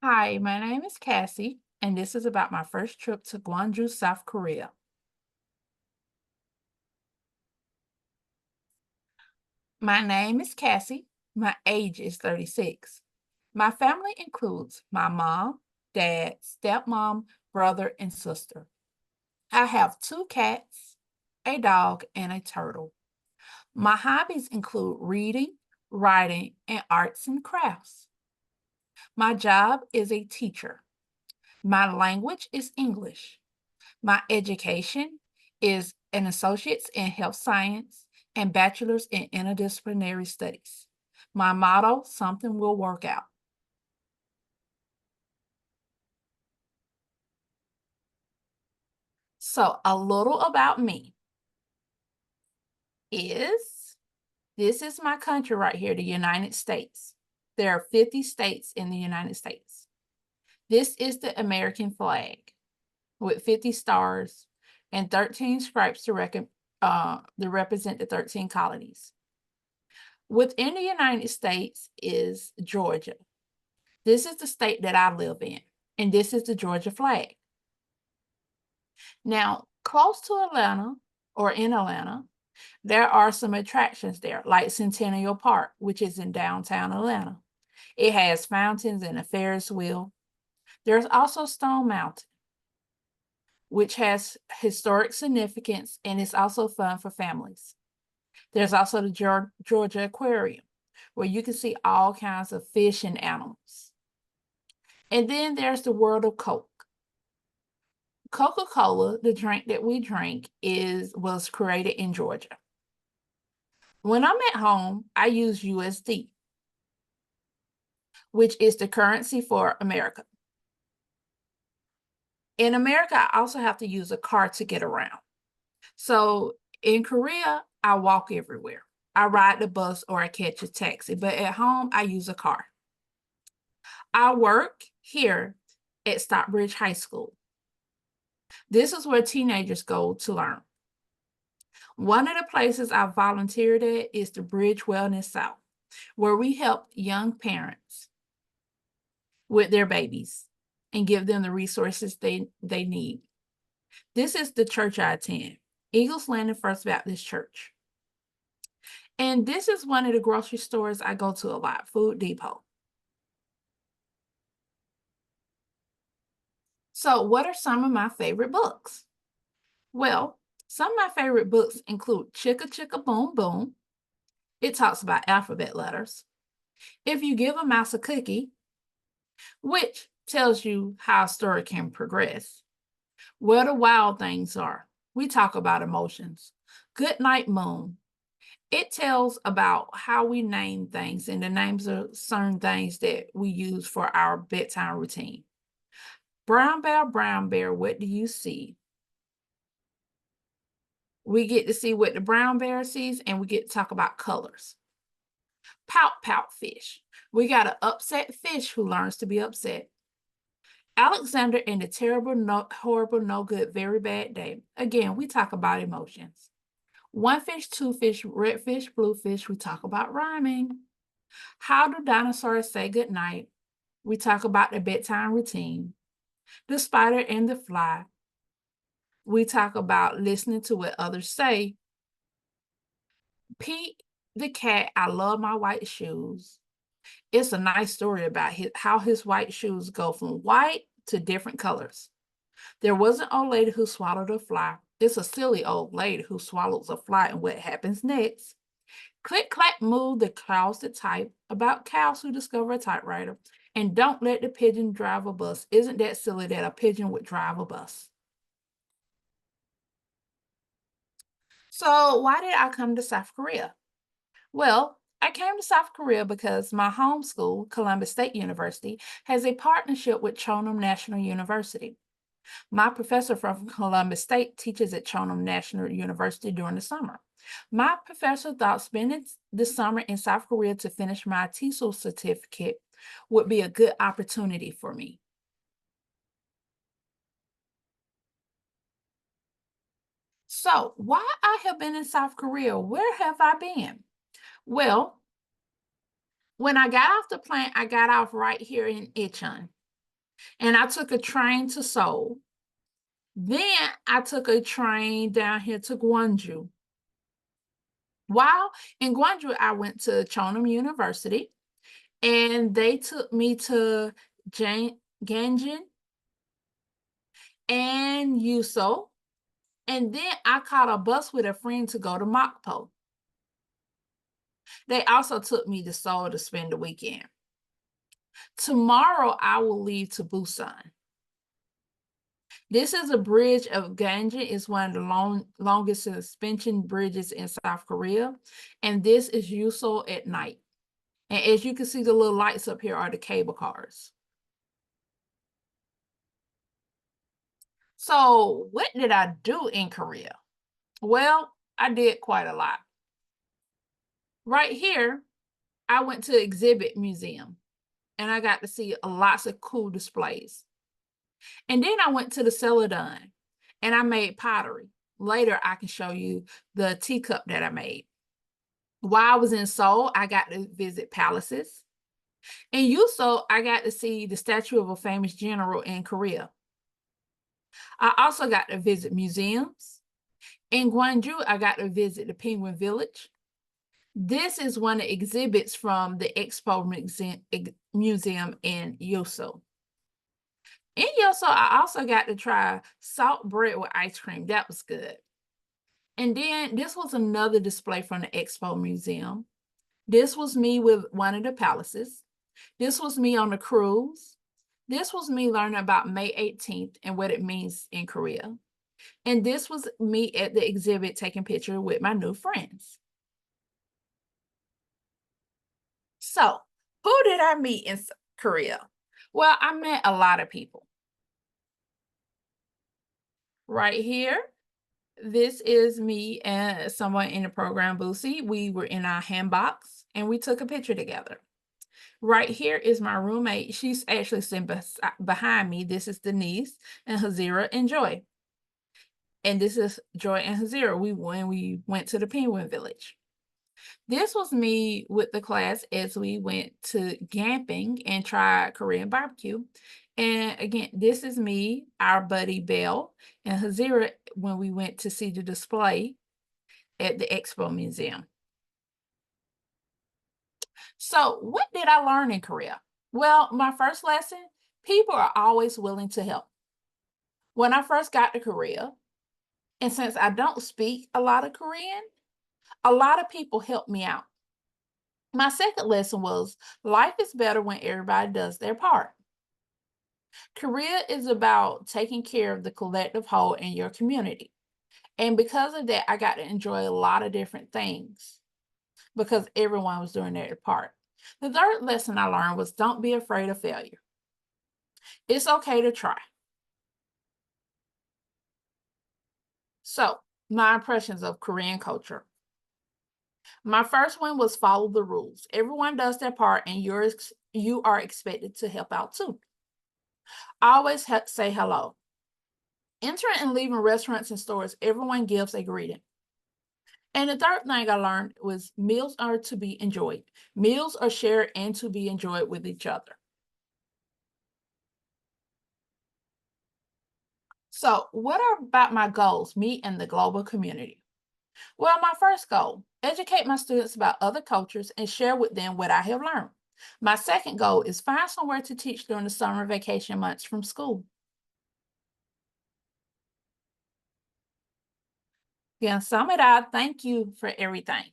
Hi, my name is Cassie, and this is about my first trip to Gwangju, South Korea. My name is Cassie. My age is 36. My family includes my mom, dad, stepmom, brother, and sister. I have two cats, a dog, and a turtle. My hobbies include reading, writing, and arts and crafts. My job is a teacher. My language is English. My education is an associate's in health science and bachelor's in interdisciplinary studies. My motto, something will work out. So a little about me is this is my country right here, the United States. There are 50 states in the United States. This is the American flag with 50 stars and 13 stripes to represent the 13 colonies. Within the United States is Georgia. This is the state that I live in, and this is the Georgia flag. Now, close to Atlanta or in Atlanta, there are some attractions there, like Centennial Park, which is in downtown Atlanta. It has fountains and a Ferris wheel. There's also Stone Mountain, which has historic significance and is also fun for families. There's also the Georgia Aquarium, where you can see all kinds of fish and animals. And then there's the world of Coke. Coca-Cola, the drink that we drink, was created in Georgia. When I'm at home, I use USD, which is the currency for America. In America, I also have to use a car to get around. So in Korea, I walk everywhere. I ride the bus or I catch a taxi, but at home, I use a car. I work here at Stockbridge High School. This is where teenagers go to learn. One of the places I volunteered at is the Bridge Wellness South, where we help young parents with their babies and give them the resources they need. This is the church I attend, Eagles Landing First Baptist Church. And this is one of the grocery stores I go to a lot, Food Depot. So what are some of my favorite books? Well, some of my favorite books include Chicka Chicka Boom Boom. It talks about alphabet letters. If You Give a Mouse a Cookie, which tells you how a story can progress. Where the Wild Things Are. We talk about emotions. Good Night Moon. It tells about how we name things and the names of certain things that we use for our bedtime routine. Brown Bear, what do you see? We get to see what the brown bear sees, and we get to talk about colors. Pout Fish. We got an upset fish who learns to be upset. Alexander and the Terrible, Horrible, No Good, Very Bad Day. Again, we talk about emotions. One fish, two fish, red fish, blue fish. We talk about rhyming. How do dinosaurs say goodnight? We talk about the bedtime routine. The Spider and the Fly. We talk about listening to what others say. Pete the cat, I love my white shoes. It's a nice story about how his white shoes go from white to different colors. There was an old lady who swallowed a fly. It's a silly old lady who swallows a fly, and what happens next? Click, clack, move the cows that type, about cows who discover a typewriter, and don't let the pigeon drive a bus. Isn't that silly that a pigeon would drive a bus? So why did I come to South Korea? Well, I came to South Korea because my home school, Columbus State University, has a partnership with Chonnam National University. My professor from Columbus State teaches at Chonnam National University during the summer. My professor thought spending the summer in South Korea to finish my TESOL certificate would be a good opportunity for me. So, why I have been in South Korea? Where have I been? Well, when I got off the plane, I got off right here in Incheon. And I took a train to Seoul. Then I took a train down here to Gwangju. While in Gwanju, I went to Chonnam University, and they took me to Ganjin and U.S.A. And then I caught a bus with a friend to go to Mokpo. They also took me to Seoul to spend the weekend. Tomorrow, I will leave to Busan. This is a bridge of Gwanju. It's one of the longest suspension bridges in South Korea. And this is U.S.A. at night. And as you can see, the little lights up here are the cable cars. So what did I do in Korea? Well, I did quite a lot. Right here, I went to exhibit museum and I got to see lots of cool displays. And then I went to the Celadon and I made pottery. Later, I can show you the teacup that I made. While I was in Seoul, I got to visit palaces. In U.S.A, I got to see the statue of a famous general in Korea. I also got to visit museums. In Gwanju, I got to visit the Penguin Village. This is one of the exhibits from the Expo Museum in U.S.A. In U.S.A, I also got to try salt bread with ice cream. That was good. And then this was another display from the Expo Museum. This was me with one of the palaces. This was me on a cruise. This was me learning about May 18th and what it means in Korea. And this was me at the exhibit taking pictures with my new friends. So, who did I meet in Korea? Well, I met a lot of people. Right here, this is me and someone in the program, Boosie. We were in our handbox and we took a picture together. Right here is my roommate. She's actually sitting behind me. This is Denise and Hazira and Joy. And this is Joy and Hazira when we went to the Penguin Village. This was me with the class as we went to camping and tried Korean barbecue. And again, this is me, our buddy Belle, and Hazira when we went to see the display at the Expo Museum. So what did I learn in Korea? Well, my first lesson, people are always willing to help. When I first got to Korea, and since I don't speak a lot of Korean, a lot of people helped me out. My second lesson was life is better when everybody does their part. Korea is about taking care of the collective whole in your community. And because of that, I got to enjoy a lot of different things because everyone was doing their part. The third lesson I learned was don't be afraid of failure. It's okay to try. So, my impressions of Korean culture. My first one was follow the rules. Everyone does their part and you are expected to help out too. Always say hello. Entering and leaving restaurants and stores, everyone gives a greeting. And the third thing I learned was meals are to be enjoyed. Meals are shared and to be enjoyed with each other. So what are about my goals, me and the global community? Well, my first goal, educate my students about other cultures and share with them what I have learned. My second goal is find somewhere to teach during the summer vacation months from school. Again, sum it up. Thank you for everything.